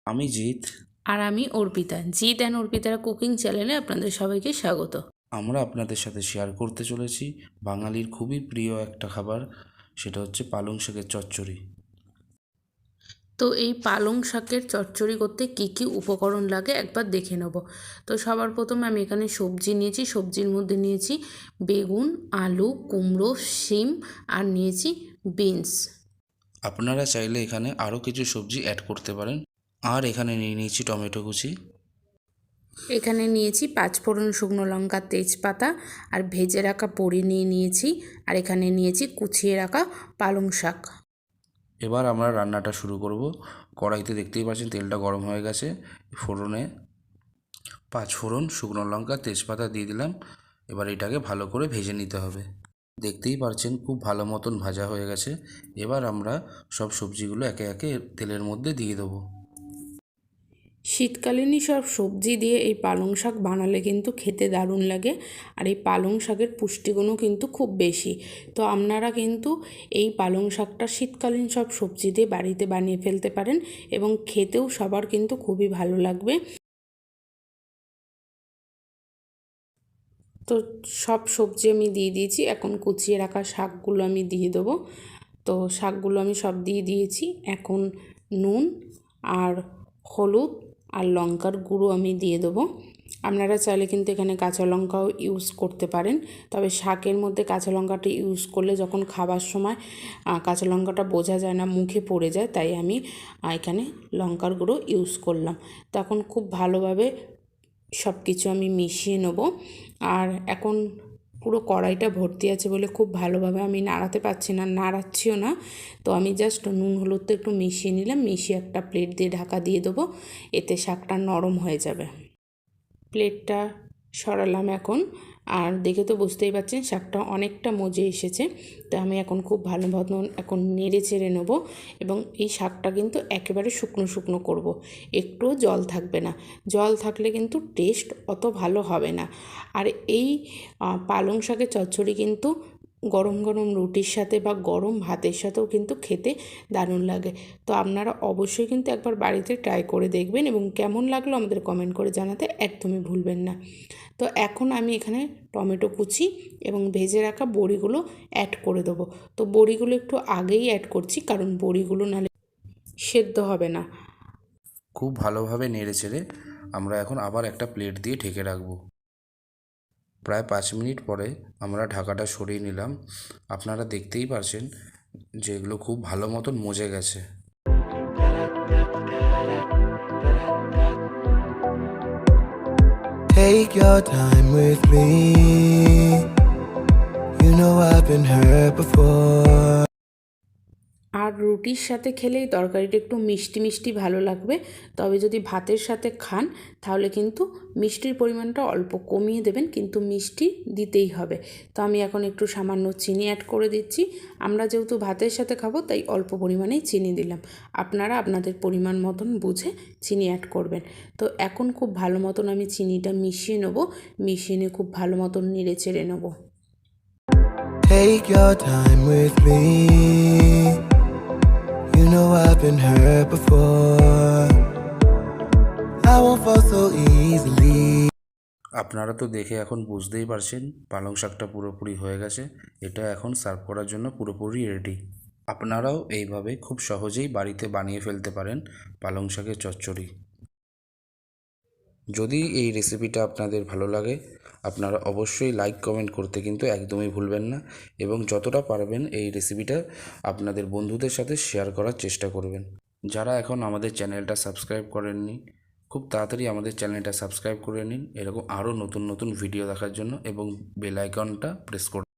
আমি জিৎ। আর আমি Arpita. Jeet and অর্পিতার cooking চ্যানেলে আপনাদের সবাইকে স্বাগত। আমরা আপনাদের সাথে শেয়ার করতে চলেছি বাঙালির খুবই প্রিয় একটা খাবার, সেটা হচ্ছে পালং শাকের চচ্চড়ি। তো এই পালং শাকের চচ্চড়ি করতে কী কী উপকরণ লাগে একবার দেখে নেব। তো সবার প্রথমে আমি এখানে সবজি নিয়েছি। সবজির মধ্যে নিয়েছি বেগুন, আলু, কুমড়ো, শিম আর নিয়েছি বিনস। আপনারা চাইলে এখানে আরও কিছু সবজি অ্যাড করতে পারেন। আর এখানে নিয়ে নিয়েছি টমেটো কুচি। এখানে নিয়েছি 5 ফোড়ন, শুকনো লঙ্কা, তেজপাতা আর ভেজে রাখা বড়ি নিয়েছি। আর এখানে নিয়েছি কুচিয়ে রাখা পালং শাক। এবার আমরা রান্নাটা শুরু করব। কড়াইতে দেখতেই পাচ্ছেন তেলটা গরম হয়ে গেছে। ফোড়নে 5 ফোড়ন, শুকনো লঙ্কা, তেজপাতা দিয়ে দিলাম। এবার এটাকে ভালো করে ভেজে নিতে হবে। দেখতেই পাচ্ছেন খুব ভালো মতন ভাজা হয়ে গেছে। এবার আমরা সব সবজিগুলো একে একে তেলের মধ্যে দিয়ে দেবো। শীতকালীনই সব সবজি দিয়ে এই পালং শাক বানালে কিন্তু খেতে দারুণ লাগে। আর এই পালং শাকের পুষ্টিগুণও কিন্তু খুব বেশি। তো আপনারা কিন্তু এই পালং শাকটা শীতকালীন সব সবজি দিয়ে বাড়িতে বানিয়ে ফেলতে পারেন এবং খেতেও সবার কিন্তু খুবই ভালো লাগবে। তো সব সবজি আমি দিয়ে দিয়েছি। এখন কুচিয়ে রাখা শাকগুলো আমি দিয়ে দেবো। তো শাকগুলো আমি সব দিয়ে দিয়েছি। এখন নুন আর হলুদ আর লঙ্কার গুঁড়ো আমি দিয়ে দেবো। আপনারা চাইলে কিন্তু এখানে কাঁচা লঙ্কাও ইউজ করতে পারেন, তবে শাকের মধ্যে কাঁচা লঙ্কাটা ইউজ করলে যখন খাবার সময় কাঁচা লঙ্কাটা বোঝা যায় না, মুখে পড়ে যায়, তাই আমি এখানে লঙ্কার গুঁড়ো ইউজ করলাম। তখন খুব ভালোভাবে সব কিছু আমি মিশিয়ে নেব। আর এখন পুরো কড়াইটা ভর্তি আছে বলে খুব ভালোভাবে আমি নাড়াতে পারছি না, নাড়াচ্ছিও না। তো আমি জাস্ট নুন হলুদটা একটু মিশিয়ে নিলাম, মিশিয়ে একটা প্লেট দিয়ে ঢাকা দিয়ে দেবো। এতে শাকটা নরম হয়ে যাবে। প্লেটটা সরালাম এখন। আর দেখে তো বুঝতেই পারছেন শাকটা অনেকটা মজে এসেছে। তো আমি এখন খুব ভালো মতন এখন নেড়ে চেড়ে নেবো। এবং এই শাকটা কিন্তু একেবারে শুকনো শুকনো করব, একটুও জল থাকবে না। জল থাকলে কিন্তু টেস্ট অত ভালো হবে না। আর এই পালং শাকের চচ্চড়ি কিন্তু গরম গরম রুটির সাথে বা গরম ভাতের সাথেও কিন্তু খেতে দারুণ লাগে। তো আপনারা অবশ্যই কিন্তু একবার বাড়িতে ট্রাই করে দেখবেন এবং কেমন লাগলো আমাদের কমেন্ট করে জানাতে একদমই ভুলবেন না। তো এখন আমি এখানে টমেটো কুচি এবং ভেজে রাখা বড়িগুলো অ্যাড করে দেবো। তো বড়িগুলো একটু আগেই অ্যাড করছি, কারণ বড়িগুলো নাহলে সেদ্ধ হবে না। খুব ভালোভাবে নেড়ে চেড়ে আমরা এখন আবার একটা প্লেট দিয়ে ঢেকে রাখবো। প্রায় 5 মিনিট পরে আমরা ঢাকাটা সরিয়ে নিলাম। আপনারা দেখতেই পারছেন যে এগুলো খুব ভালো মতন মজে গেছে। Take your time with me. You know I've been hurt before. আর রুটির সাথে খেলে এই তরকারিটা একটু মিষ্টি মিষ্টি ভালো লাগবে। তবে যদি ভাতের সাথে খান তাহলে কিন্তু মিষ্টির পরিমাণটা অল্প কমিয়ে দেবেন, কিন্তু মিষ্টি দিতেই হবে। তো আমি এখন একটু সামান্য চিনি অ্যাড করে দিচ্ছি। আমরা যেহেতু ভাতের সাথে খাবো তাই অল্প পরিমাণেই চিনি দিলাম। আপনারা আপনাদের পরিমাণ মতন বুঝে চিনি অ্যাড করবেন। তো এখন খুব ভালো মতন আমি চিনিটা মিশিয়ে নেবো। মিশিয়ে নিয়ে খুব ভালো মতন নেড়ে চেড়ে নেবো। Take your time with me. You know I've been hurt before. I won't fall so easily. আপনারা তো দেখে এখন বুঝতেই পারছেন পালং শাকটা পুরোপুরি হয়ে গেছে। এটা এখন সার্ভ করার জন্য পুরোপুরি রেডি। আপনারাও এইভাবে খুব সহজেই বাড়িতে বানিয়ে ফেলতে পারেন পালং শাকের চচ্চড়ি। যদি এই রেসিপিটা আপনাদের ভালো লাগে আপনারা অবশ্যই লাইক কমেন্ট করতে কিন্তু একদমই ভুলবেন না, এবং যতটা পারবেন এই রেসিপিটা আপনাদের বন্ধুদের সাথে শেয়ার করার চেষ্টা করবেন। যারা এখন আমাদের চ্যানেলটা সাবস্ক্রাইব করেননি, খুব তাড়াতাড়ি আমাদের চ্যানেলটা সাবস্ক্রাইব করে নিন এরকম আরও নতুন নতুন ভিডিও দেখার জন্য, এবং বেল আইকনটা প্রেস করুন।